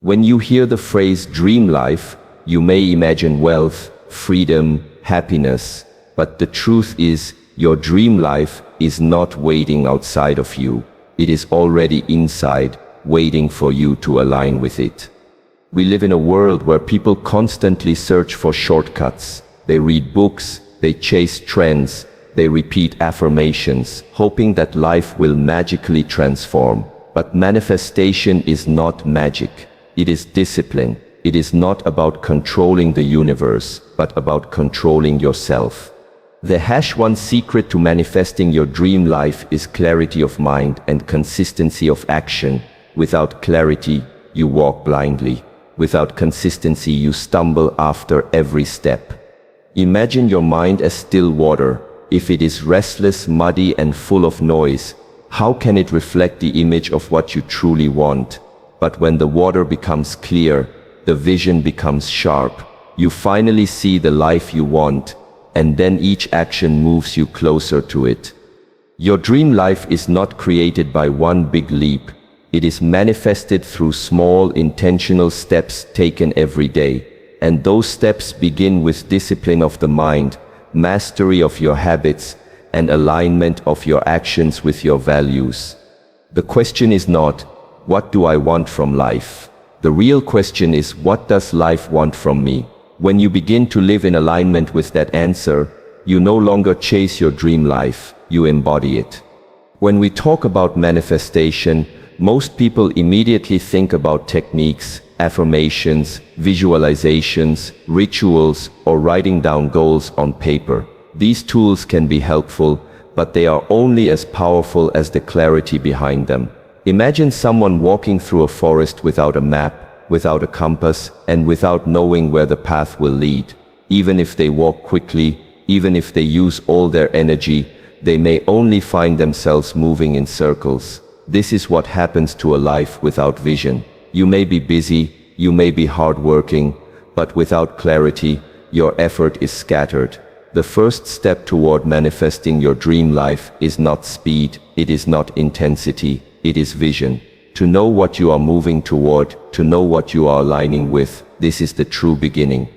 When you hear the phrase dream life, you may imagine wealth, freedom, happiness, but the truth is, your dream life is not waiting outside of you. It is already inside, waiting for you to align with it. We live in a world where people constantly search for shortcuts. They read books, they chase trends, they repeat affirmations, hoping that life will magically transform. But manifestation is not magic. It is discipline. It is not about controlling the universe, but about controlling yourself. The #1 secret to manifesting your dream life is clarity of mind and consistency of action. Without clarity, you walk blindly. Without consistency, you stumble after every step. Imagine your mind as still water. If it is restless, muddy, and full of noise, how can it reflect the image of what you truly want? But when the water becomes clear, the vision becomes sharp. You finally see the life you want, and then each action moves you closer to it. Your dream life is not created by one big leap. It is manifested through small, intentional steps taken every day. And those steps begin with discipline of the mind, mastery of your habits, and alignment of your actions with your values. The question is not, what do I want from life? The real question is, what does life want from me? When you begin to live in alignment with that answer, you no longer chase your dream life, you embody it. When we talk about manifestation, most people immediately think about techniques, affirmations, visualizations, rituals, or writing down goals on paper. These tools can be helpful, but they are only as powerful as the clarity behind them. Imagine someone walking through a forest without a map, without a compass, and without knowing where the path will lead. Even if they walk quickly, even if they use all their energy, they may only find themselves moving in circles. This is what happens to a life without vision. You may be busy, you may be hardworking, but without clarity, your effort is scattered. The first step toward manifesting your dream life is not speed, it is not intensity, it is vision. To know what you are moving toward, to know what you are aligning with, this is the true beginning.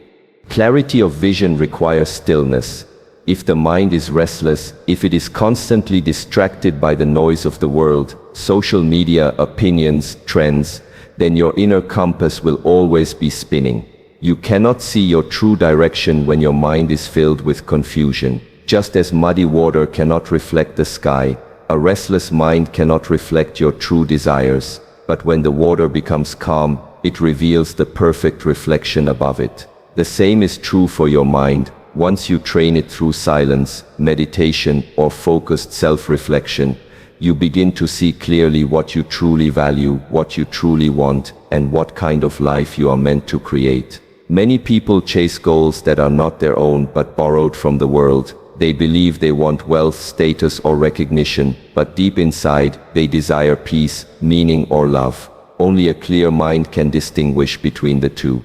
Clarity of vision requires stillness. If the mind is restless, if it is constantly distracted by the noise of the world, social media, opinions, trends, then your inner compass will always be spinning. You cannot see your true direction when your mind is filled with confusion. Just as muddy water cannot reflect the sky, a restless mind cannot reflect your true desires. But when the water becomes calm, it reveals the perfect reflection above it. The same is true for your mind. Once you train it through silence, meditation, or focused self-reflection, you begin to see clearly what you truly value, what you truly want, and what kind of life you are meant to create. Many people chase goals that are not their own but borrowed from the world. They believe they want wealth, status, or recognition, but deep inside, they desire peace, meaning, or love. Only a clear mind can distinguish between the two.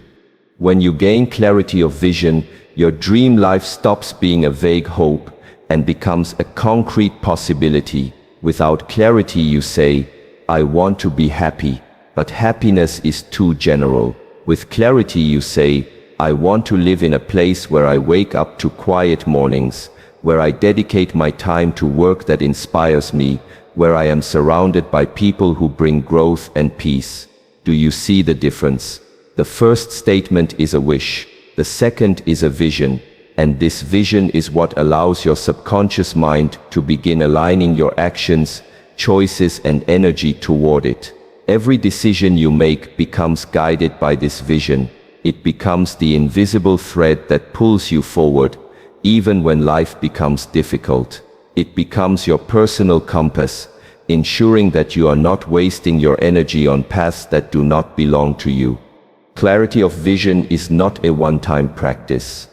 When you gain clarity of vision, your dream life stops being a vague hope and becomes a concrete possibility. Without clarity, you say, I want to be happy, but happiness is too general. With clarity, you say, I want to live in a place where I wake up to quiet mornings, where I dedicate my time to work that inspires me, where I am surrounded by people who bring growth and peace. Do you see the difference? The first statement is a wish. The second is a vision. And this vision is what allows your subconscious mind to begin aligning your actions, choices, and energy toward it. Every decision you make becomes guided by this vision. It becomes the invisible thread that pulls you forward, even when life becomes difficult. It becomes your personal compass, ensuring that you are not wasting your energy on paths that do not belong to you. Clarity of vision is not a one-time practice.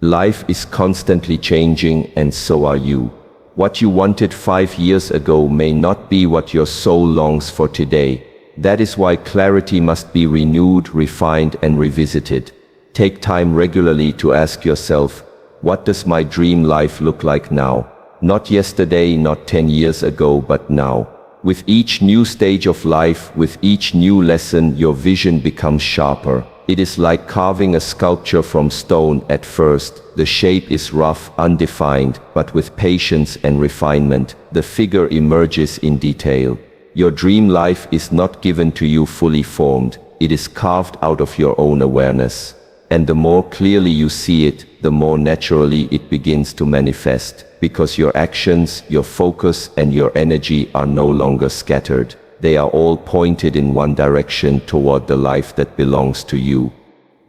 Life is constantly changing, and so are you. What you wanted 5 years ago may not be what your soul longs for today. That is why clarity must be renewed, refined, and revisited. Take time regularly to ask yourself, what does my dream life look like now? Not yesterday, not 10 years ago, but now. With each new stage of life, with each new lesson, your vision becomes sharper. It is like carving a sculpture from stone. At first, the shape is rough, undefined, but with patience and refinement, the figure emerges in detail. Your dream life is not given to you fully formed, it is carved out of your own awareness. And the more clearly you see it, the more naturally it begins to manifest, because your actions, your focus, and your energy are no longer scattered. They are all pointed in one direction toward the life that belongs to you.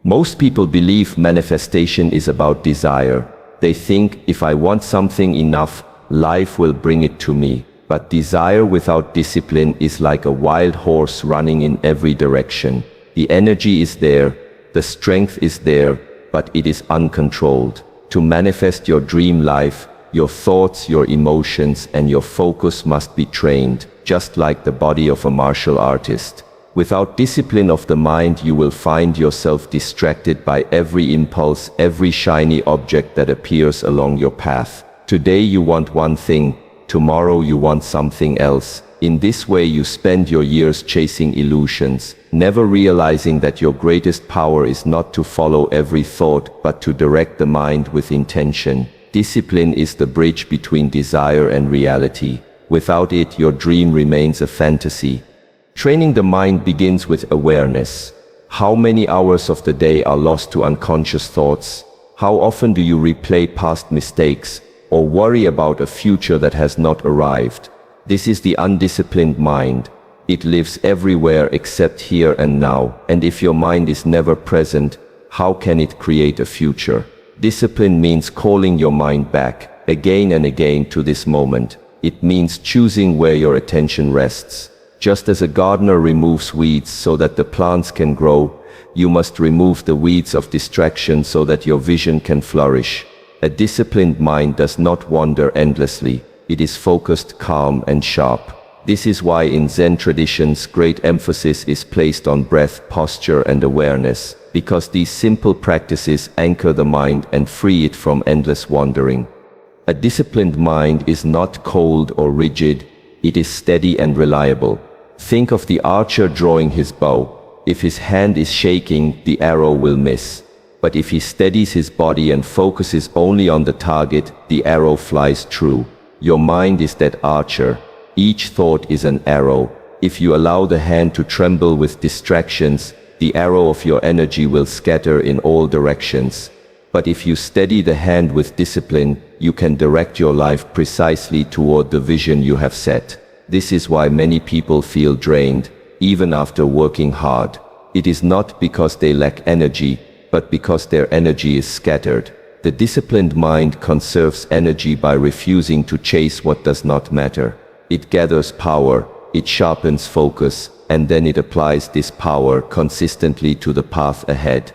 Most people believe manifestation is about desire. They think, if I want something enough, life will bring it to me. But desire without discipline is like a wild horse running in every direction. The energy is there, the strength is there, but it is uncontrolled. To manifest your dream life, your thoughts, your emotions, and your focus must be trained, just like the body of a martial artist. Without discipline of the mind, you will find yourself distracted by every impulse, every shiny object that appears along your path. Today you want one thing, tomorrow you want something else. In this way you spend your years chasing illusions, never realizing that your greatest power is not to follow every thought, but to direct the mind with intention. Discipline is the bridge between desire and reality. Without it, your dream remains a fantasy. Training the mind begins with awareness. How many hours of the day are lost to unconscious thoughts? How often do you replay past mistakes, or worry about a future that has not arrived? This is the undisciplined mind. It lives everywhere except here and now, and if your mind is never present, how can it create a future? Discipline means calling your mind back, again and again, to this moment. It means choosing where your attention rests. Just as a gardener removes weeds so that the plants can grow, you must remove the weeds of distraction so that your vision can flourish. A disciplined mind does not wander endlessly. It is focused, calm, and sharp. This is why in Zen traditions great emphasis is placed on breath, posture, and awareness, because these simple practices anchor the mind and free it from endless wandering. A disciplined mind is not cold or rigid, it is steady and reliable. Think of the archer drawing his bow. If his hand is shaking, the arrow will miss. But if he steadies his body and focuses only on the target, the arrow flies true. Your mind is that archer. Each thought is an arrow. If you allow the hand to tremble with distractions, the arrow of your energy will scatter in all directions. But if you steady the hand with discipline, you can direct your life precisely toward the vision you have set. This is why many people feel drained, even after working hard. It is not because they lack energy, but because their energy is scattered. The disciplined mind conserves energy by refusing to chase what does not matter. It gathers power, it sharpens focus, and then it applies this power consistently to the path ahead.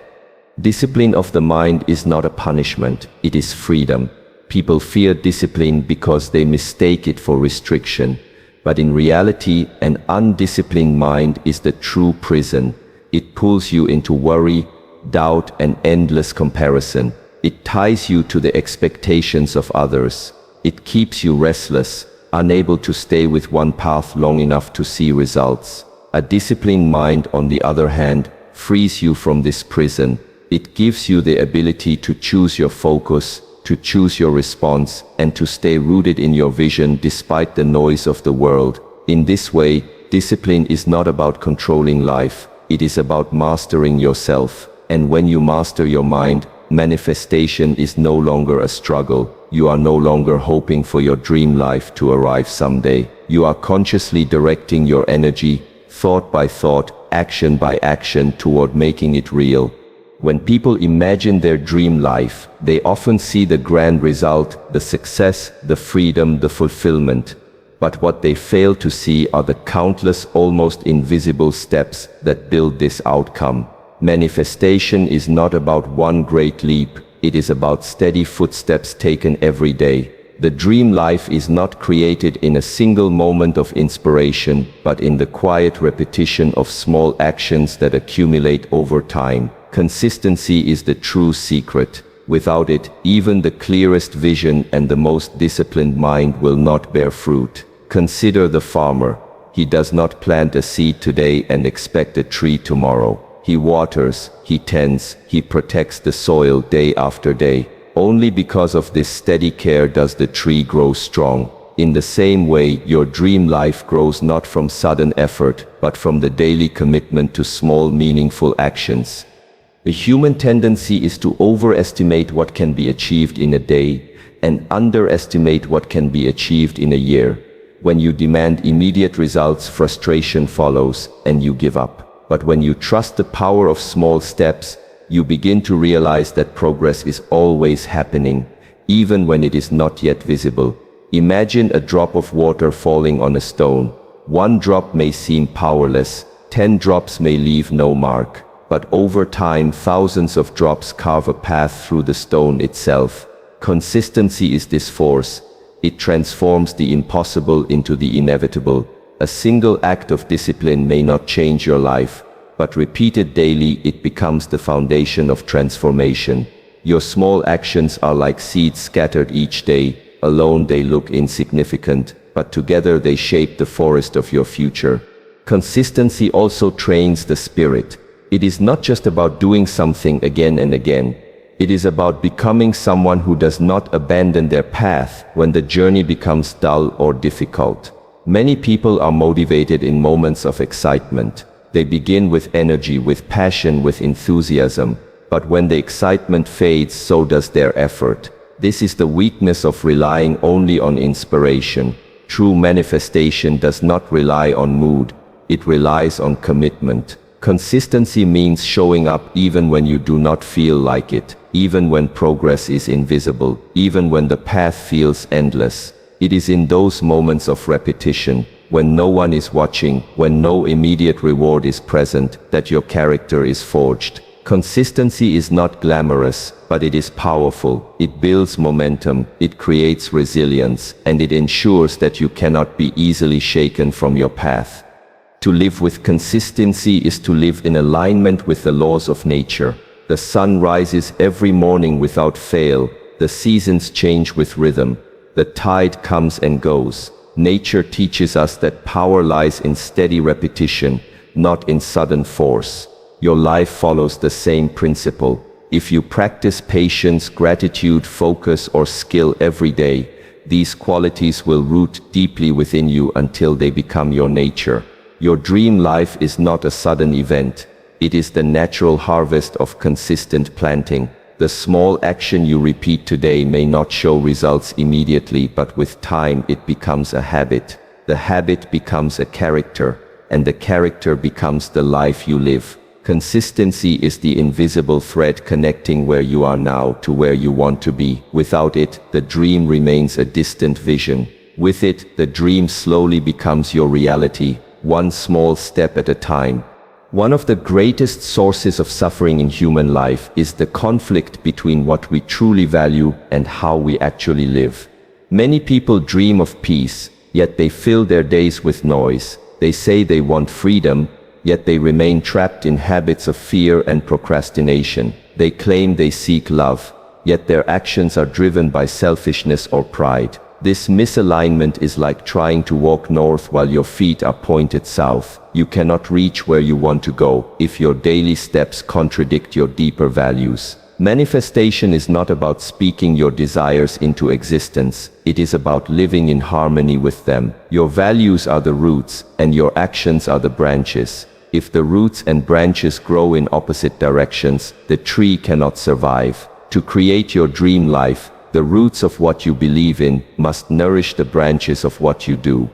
Discipline of the mind is not a punishment, it is freedom. People fear discipline because they mistake it for restriction. But in reality, an undisciplined mind is the true prison. It pulls you into worry, doubt, and endless comparison. It ties you to the expectations of others. It keeps you restless, unable to stay with one path long enough to see results. A disciplined mind, on the other hand, frees you from this prison. It gives you the ability to choose your focus, to choose your response, and to stay rooted in your vision despite the noise of the world. In this way, discipline is not about controlling life, it is about mastering yourself. And when you master your mind, manifestation is no longer a struggle. You are no longer hoping for your dream life to arrive someday. You are consciously directing your energy, thought by thought, action by action, toward making it real. When people imagine their dream life, they often see the grand result, the success, the freedom, the fulfillment. But what they fail to see are the countless, almost invisible steps that build this outcome. Manifestation is not about one great leap, it is about steady footsteps taken every day. The dream life is not created in a single moment of inspiration, but in the quiet repetition of small actions that accumulate over time. Consistency is the true secret. Without it, even the clearest vision and the most disciplined mind will not bear fruit. Consider the farmer. He does not plant a seed today and expect a tree tomorrow. He waters, he tends, he protects the soil day after day. Only because of this steady care does the tree grow strong. In the same way, your dream life grows not from sudden effort, but from the daily commitment to small, meaningful actions. The human tendency is to overestimate what can be achieved in a day and underestimate what can be achieved in a year. When you demand immediate results, frustration follows and you give up. But when you trust the power of small steps, you begin to realize that progress is always happening, even when it is not yet visible. Imagine a drop of water falling on a stone. One drop may seem powerless, 10 drops may leave no mark, but over time thousands of drops carve a path through the stone itself. Consistency is this force. It transforms the impossible into the inevitable. A single act of discipline may not change your life, but repeated daily it becomes the foundation of transformation. Your small actions are like seeds scattered each day. Alone they look insignificant, but together they shape the forest of your future. Consistency also trains the spirit. It is not just about doing something again and again. It is about becoming someone who does not abandon their path when the journey becomes dull or difficult. Many people are motivated in moments of excitement. They begin with energy, with passion, with enthusiasm. But when the excitement fades, so does their effort. This is the weakness of relying only on inspiration. True manifestation does not rely on mood, it relies on commitment. Consistency means showing up even when you do not feel like it, even when progress is invisible, even when the path feels endless. It is in those moments of repetition, when no one is watching, when no immediate reward is present, that your character is forged. Consistency is not glamorous, but it is powerful. It builds momentum, it creates resilience, and it ensures that you cannot be easily shaken from your path. To live with consistency is to live in alignment with the laws of nature. The sun rises every morning without fail. The seasons change with rhythm. The tide comes and goes. Nature teaches us that power lies in steady repetition, not in sudden force. Your life follows the same principle. If you practice patience, gratitude, focus, or skill every day, these qualities will root deeply within you until they become your nature. Your dream life is not a sudden event. It is the natural harvest of consistent planting. The small action you repeat today may not show results immediately, but with time it becomes a habit. The habit becomes a character, and the character becomes the life you live. Consistency is the invisible thread connecting where you are now to where you want to be. Without it, the dream remains a distant vision. With it, the dream slowly becomes your reality, one small step at a time. One of the greatest sources of suffering in human life is the conflict between what we truly value and how we actually live. Many people dream of peace, yet they fill their days with noise. They say they want freedom, yet they remain trapped in habits of fear and procrastination. They claim they seek love, yet their actions are driven by selfishness or pride. This misalignment is like trying to walk north while your feet are pointed south. You cannot reach where you want to go if your daily steps contradict your deeper values. Manifestation is not about speaking your desires into existence. It is about living in harmony with them. Your values are the roots, and your actions are the branches. If the roots and branches grow in opposite directions, the tree cannot survive. To create your dream life, the roots of what you believe in must nourish the branches of what you do.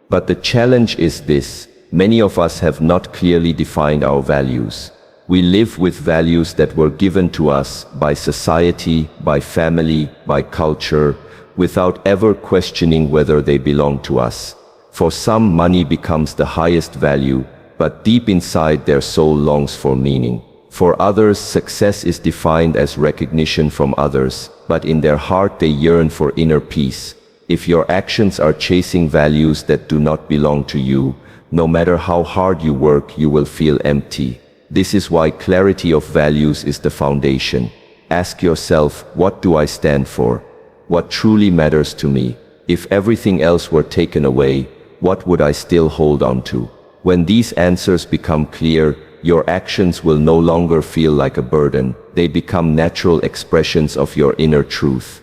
But the challenge is this: many of us have not clearly defined our values. We live with values that were given to us by society, by family, by culture, without ever questioning whether they belong to us. For some, money becomes the highest value, but deep inside their soul longs for meaning. For others, success is defined as recognition from others, but in their heart they yearn for inner peace. If your actions are chasing values that do not belong to you, no matter how hard you work, you will feel empty. This is why clarity of values is the foundation. Ask yourself, what do I stand for? What truly matters to me? If everything else were taken away, what would I still hold on to? When these answers become clear, your actions will no longer feel like a burden. They become natural expressions of your inner truth.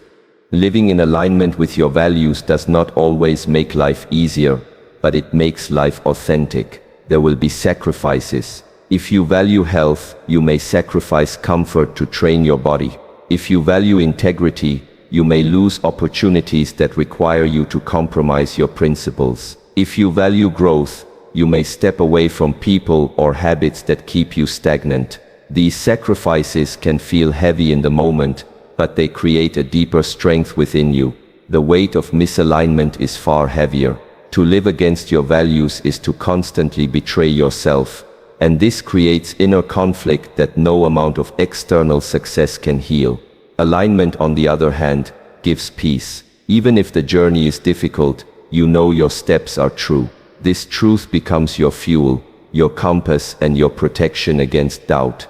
Living in alignment with your values does not always make life easier, but it makes life authentic. There will be sacrifices. If you value health, you may sacrifice comfort to train your body. If you value integrity, you may lose opportunities that require you to compromise your principles. If you value growth, you may step away from people or habits that keep you stagnant. These sacrifices can feel heavy in the moment, but they create a deeper strength within you. The weight of misalignment is far heavier. To live against your values is to constantly betray yourself, and this creates inner conflict that no amount of external success can heal. Alignment, on the other hand, gives peace. Even if the journey is difficult, you know your steps are true. This truth becomes your fuel, your compass, and your protection against doubt.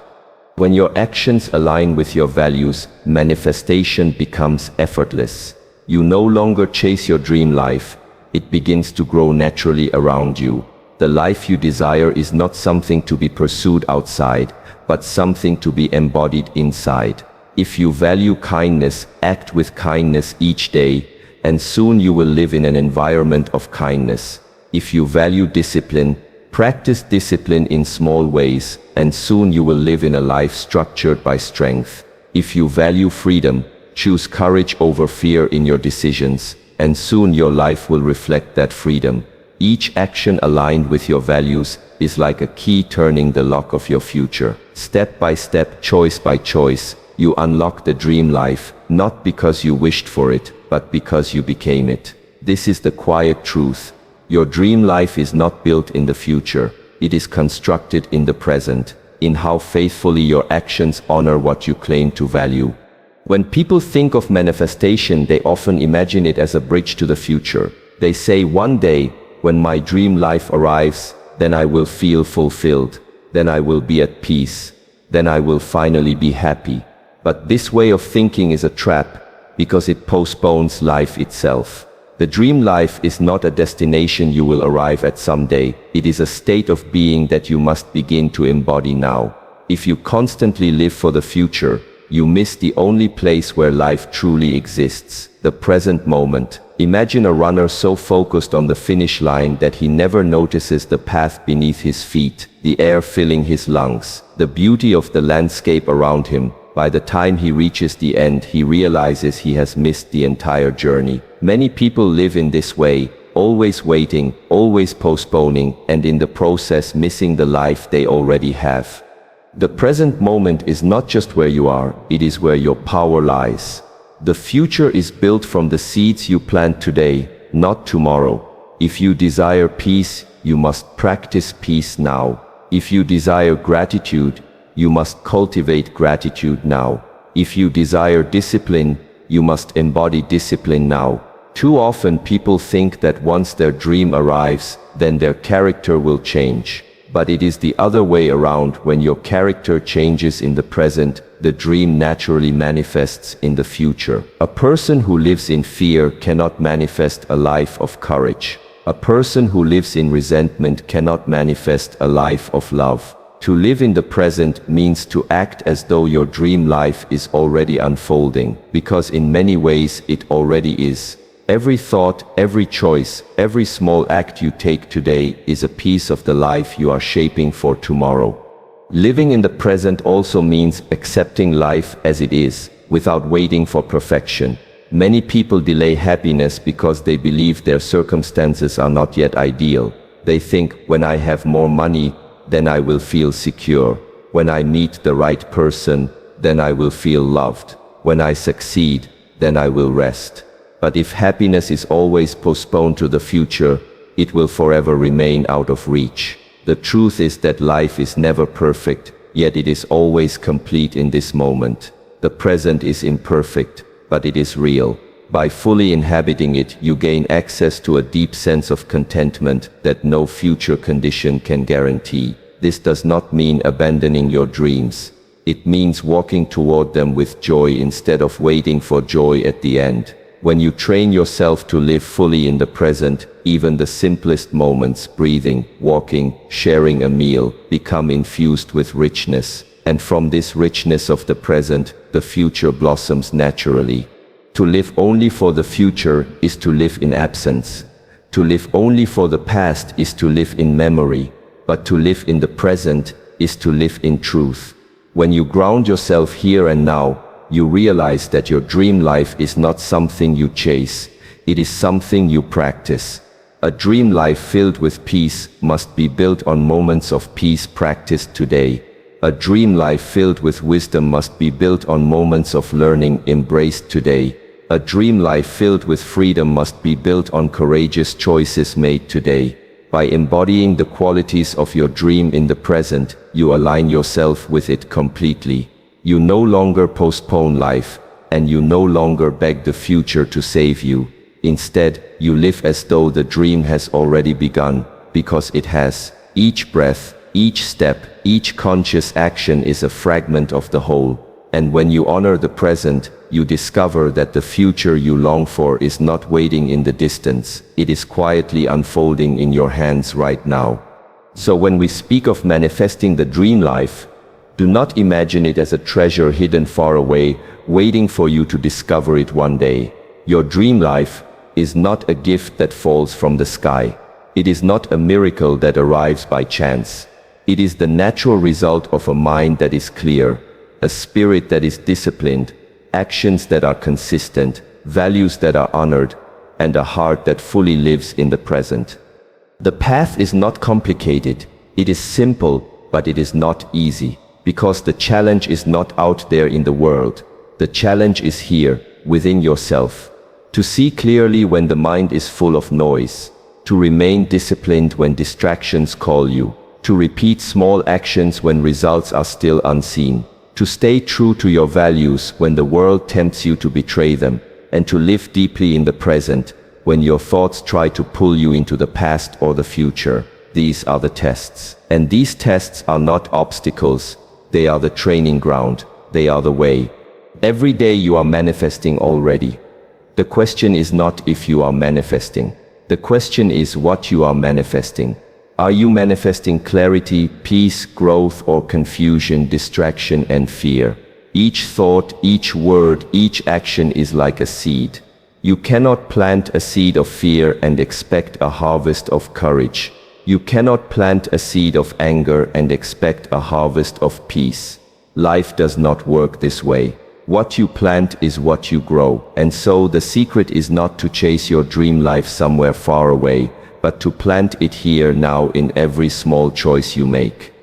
When your actions align with your values, manifestation becomes effortless. You no longer chase your dream life. It begins to grow naturally around you. The life you desire is not something to be pursued outside, but something to be embodied inside. If you value kindness, act with kindness each day, and soon you will live in an environment of kindness. If you value discipline, practice discipline in small ways, and soon you will live in a life structured by strength. If you value freedom, choose courage over fear in your decisions, and soon your life will reflect that freedom. Each action aligned with your values is like a key turning the lock of your future. Step by step, choice by choice, you unlock the dream life, not because you wished for it, but because you became it. This is the quiet truth. Your dream life is not built in the future. It is constructed in the present, in how faithfully your actions honor what you claim to value. When people think of manifestation, they often imagine it as a bridge to the future. They say, one day, when my dream life arrives, then I will feel fulfilled. Then I will be at peace. Then I will finally be happy. But this way of thinking is a trap, because it postpones life itself. The dream life is not a destination you will arrive at someday. It is a state of being that you must begin to embody now. If you constantly live for the future, you miss the only place where life truly exists, the present moment. Imagine a runner so focused on the finish line that he never notices the path beneath his feet, the air filling his lungs, the beauty of the landscape around him. By the time he reaches the end, he realizes he has missed the entire journey. Many people live in this way, always waiting, always postponing, and in the process missing the life they already have. The present moment is not just where you are, it is where your power lies. The future is built from the seeds you plant today, not tomorrow. If you desire peace, you must practice peace now. If you desire gratitude, you must cultivate gratitude now. If you desire discipline, you must embody discipline now. Too often people think that once their dream arrives, then their character will change. But it is the other way around. When your character changes in the present, the dream naturally manifests in the future. A person who lives in fear cannot manifest a life of courage. A person who lives in resentment cannot manifest a life of love. To live in the present means to act as though your dream life is already unfolding, because in many ways it already is. Every thought, every choice, every small act you take today is a piece of the life you are shaping for tomorrow. Living in the present also means accepting life as it is, without waiting for perfection. Many people delay happiness because they believe their circumstances are not yet ideal. They think, when I have more money, then I will feel secure. When I meet the right person, then I will feel loved. When I succeed, then I will rest. But if happiness is always postponed to the future, it will forever remain out of reach. The truth is that life is never perfect, yet it is always complete in this moment. The present is imperfect, but it is real. By fully inhabiting it, you gain access to a deep sense of contentment that no future condition can guarantee. This does not mean abandoning your dreams. It means walking toward them with joy instead of waiting for joy at the end. When you train yourself to live fully in the present, even the simplest moments, breathing, walking, sharing a meal, become infused with richness. And from this richness of the present, the future blossoms naturally. To live only for the future is to live in absence. To live only for the past is to live in memory. But to live in the present is to live in truth. When you ground yourself here and now, you realize that your dream life is not something you chase, it is something you practice. A dream life filled with peace must be built on moments of peace practiced today. A dream life filled with wisdom must be built on moments of learning embraced today. A dream life filled with freedom must be built on courageous choices made today. By embodying the qualities of your dream in the present, you align yourself with it completely. You no longer postpone life, and you no longer beg the future to save you. Instead, you live as though the dream has already begun, because it has. Each breath, each step, each conscious action is a fragment of the whole. And when you honor the present, you discover that the future you long for is not waiting in the distance, it is quietly unfolding in your hands right now. So when we speak of manifesting the dream life, do not imagine it as a treasure hidden far away, waiting for you to discover it one day. Your dream life is not a gift that falls from the sky. It is not a miracle that arrives by chance. It is the natural result of a mind that is clear, a spirit that is disciplined, actions that are consistent, values that are honored, and a heart that fully lives in the present. The path is not complicated. It is simple, but it is not easy. Because the challenge is not out there in the world. The challenge is here, within yourself. To see clearly when the mind is full of noise. To remain disciplined when distractions call you. To repeat small actions when results are still unseen. To stay true to your values when the world tempts you to betray them. And to live deeply in the present when your thoughts try to pull you into the past or the future. These are the tests. And these tests are not obstacles. They are the training ground. They are the way. Every day you are manifesting already. The question is not if you are manifesting. The question is what you are manifesting. Are you manifesting clarity, peace, growth, or confusion, distraction, and fear? Each thought, each word, each action is like a seed. You cannot plant a seed of fear and expect a harvest of courage. You cannot plant a seed of anger and expect a harvest of peace. Life does not work this way. What you plant is what you grow. And so the secret is not to chase your dream life somewhere far away, but to plant it here now in every small choice you make.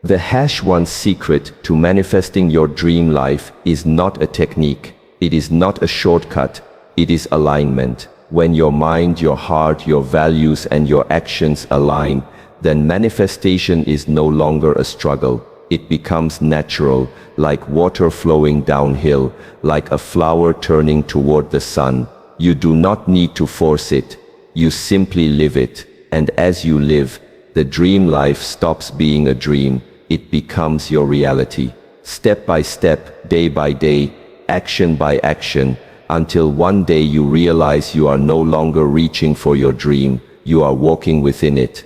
The #1 secret to manifesting your dream life is not a technique. It is not a shortcut. It is alignment. When your mind, your heart, your values, and your actions align, then manifestation is no longer a struggle. It becomes natural, like water flowing downhill, like a flower turning toward the sun. You do not need to force it. You simply live it. And as you live, the dream life stops being a dream. It becomes your reality. Step by step, day by day, action by action, until one day you realize you are no longer reaching for your dream, you are walking within it.